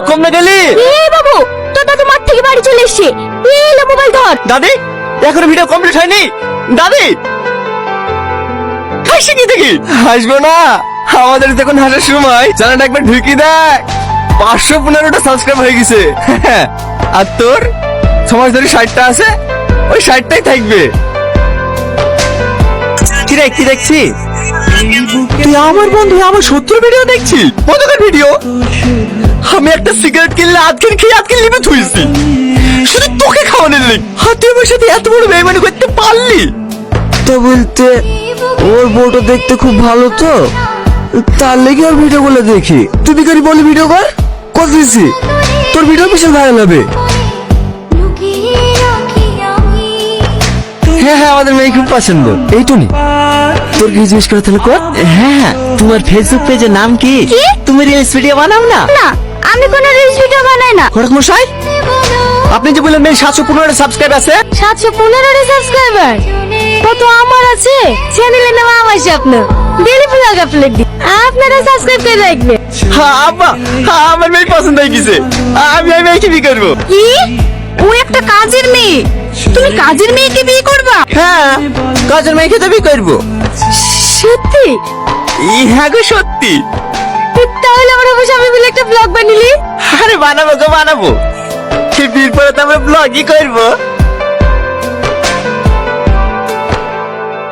কম না গেলি। এই বাবু, তোর দাদু মাঠ থেকে বাড়ি চলে এসেছে। এই লে মোবাইল ধর। দাদি এখনো ভিডিও কমপ্লিট হয়নি। দাদি হাসি কি দেখি? হাসবো না, আমাদের তখন হাসার সময়। চ্যানেলটা একবার ঢুকি দেখ, 515টা সাবস্ক্রাইব হয়ে গেছে। আর তোর সমাজ ধরে 60টা আছে, ওই 60টাই থাকবে। কি রে, কি দেখছি? তুই আমার বন্ধু, আমার 70 ভিডিও দেখছি। কতকার ভিডিও? আমি একটা সিগারেট কিনলে আজকের খেয়ে আজকে লিমে থুইছি, শুধু তোকে খাওয়ানোর নেই। হাতে আমার সাথে এত বড় বেইমানি করতে পারলি? তো বলতে ওর বউটা দেখতে খুব ভালো, তো তার লেগে ওর ভিডিও গুলো দেখি। তুই বিকারি বলি ভিডিও কর, কত দিছি তোর ভিডিও বিশাল ভাইরাল হবে। হ্যাঁ হ্যাঁ, আমাদের মেয়ে খুব পছন্দ। এই টুনি, তোর কি জিজ্ঞেস করে তাহলে কর। হ্যাঁ, তোমার ফেসবুক পেজের নাম কি? কি? তুমি রিলস ভিডিও বানাও না? না, আমি কোনো রিলস ভিডিও বানাই না। খড়ক মশাই, আপনি যে বললেন মেয়ে 715 সাবস্ক্রাইব আছে। 715 সাবস্ক্রাইবার কত আমার আছে? চ্যানেলের নাম আমার স্বপ্ন, ডেইলি ব্লগ আপলোড দিই। আপনারা সাবস্ক্রাইব করে রাখবেন। হ্যাঁ আব্বা, হ্যাঁ, আমার মেয়ে পছন্দ হয়ে গেছে। আমি এই মেয়েকে বিয়ে করবো। কি? ও একটা কাজের মেয়ে, তুমি কাজের মেয়েকে বিয়ে করবা? হ্যাঁ, কাজের মেয়েকে তো বিয়ে করবো। সত্যি? হ্যাঁ গো সত্যি। তাহলে আমরা বসে আমি মিলে একটা ব্লগ বানিলি? আরে বানাবো গো বানাবো, সে বিয়ের পরে তো আমরা ব্লগই করবো।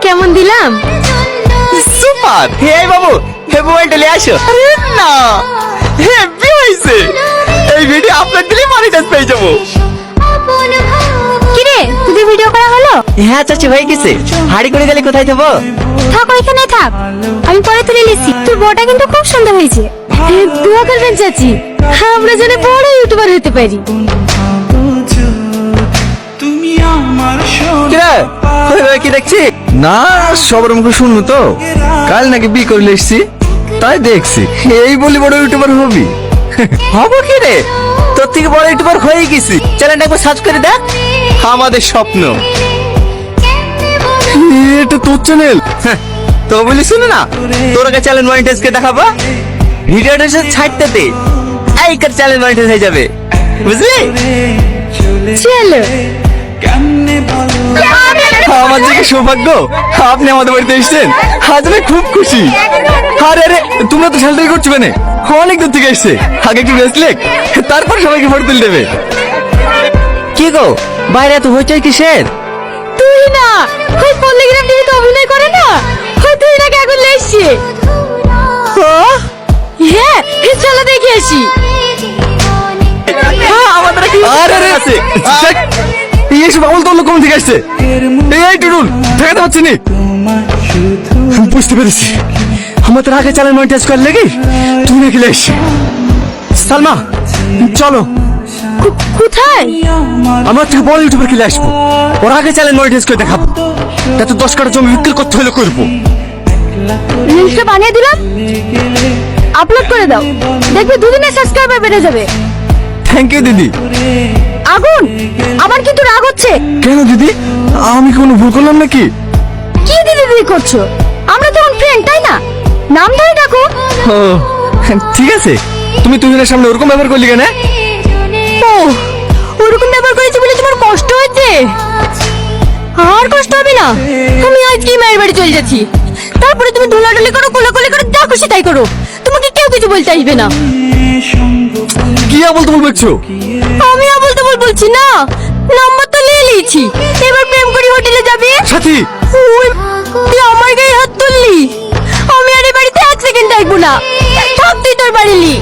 কেমন দিলাম? সুপার। হে বাবু, হে মোবাইলটা নিয়ে আসো। আরে না, হেভি হয়েছে। এই ভিডিও আপলোড দিলে মনিটাইজ পেয়ে যাবো। কি রে, তুই ভিডিও করা হলো? হ্যাঁ চাচি, হয়ে গেছে। হাড়ি করে গেলে কোথায় যাবো? থাক ওইখানে থাক, আমি পরে তুলে নিচ্ছি। তোর বউটা কিন্তু খুব সুন্দর হয়েছে। দোয়া করবেন চাচি, আমরা যেন বড় ইউটিউবার হতে পারি। কি দেখছি? না, সবার মুখে শুনলো তো কাল নাকি বিয়ে করে এসছি, তাই দেখছি। এই বলি বড় ইউটিউবার হবি? হবো কি রে, তোর থেকে বড় ইউটিউবার হয়ে গেছি। চ্যানেলটা একবার সার্চ করে দেখ। আমাদের স্বপ্ন। এটা তোর চ্যানেল? তো বলি শুনে না, তোর আগে চ্যানেল মনিটাইজ করে দেখাবো। ভিডিওটা ছাড়তে দে, এই কার চ্যানেল মনিটাইজ হয়ে যাবে, বুঝলি? চলো। আমার যে কি সৌভাগ্য, আপনি আমাদের বাড়িতে এসেছেন। আজ আমি খুব খুশি। আরে আরে, তোমরা তো খেলতেই করছো মানে, অনেক দূর থেকে এসছে। আগে একটু রেস্ট লেক, তারপর সবাইকে ফটো তুলে দেবে। কি গো, বাইরে এত হইচই কিসের? তুই না ওই পল্লীগ্রাম টিভিতে অভিনয় করে না, ওই তুই নাকি এখন লেসছে। হ্যাঁ, চলো দেখে আসি। আমাদের কি আরে আরে আছে? এইসব আমল তোর লোক কোন থেকে আসছে? এই টুটুল, দেখাতে পাচ্ছি নি। বুঝতে পেরেছি, আমাদের আগে চ্যানেল মনিটাইজ করার লেগে তুই নাকি লেস। সালমা চলো, কোথায়? আমরা থেকে বড় ইউটিউবার খেলে আসবো। ওর আগে চ্যানেল মনিটাইজ করে দেখাবো, তাতে 10 কাটা জমি বিক্রি করতে হলে করবো। রিলসটা বানিয়ে দিলাম, আপলোড করে দাও, দেখবি দুদিনে সাবস্ক্রাইবার বেড়ে যাবে। থ্যাংক ইউ দিদি। আগুন, আমার কিন্তু রাগ হচ্ছে। কেন দিদি, আমি কোনো ভুল করলাম নাকি? কি দিদি দিদি করছো? আমরা তো ফ্রেন্ড, তাই না? নাম ধরে ডাকো। ও ঠিক আছে, তুমি তুহিনের সামনে ওরকম ব্যবহার করলি কেন? ও, ওরকম ব্যবহার করেছি বলে তোমার কষ্ট হচ্ছে? আর কষ্ট হবে না, আমি আজকে মায়ের বাড়ি চলে যাচ্ছি। তারপরে তুমি ধুলাডুলি করো, কোলাকুলি করো, যা খুশি তাই করো, তোমাকে কেউ কিছু বলতে আসবে না। কি বলতে বলছো? আমি বলতে বলছি না, নাম্বার তো নিয়ে নিয়েছি, এবার প্রেম করি হোটেলে যাবে। সাথী, ওই, তুই আমার গায়ে হাত তুললি, আমি আর এই বাড়িতে 1 সেকেন্ড থাকবো না। থাক তুই তোর বাড়ি লি।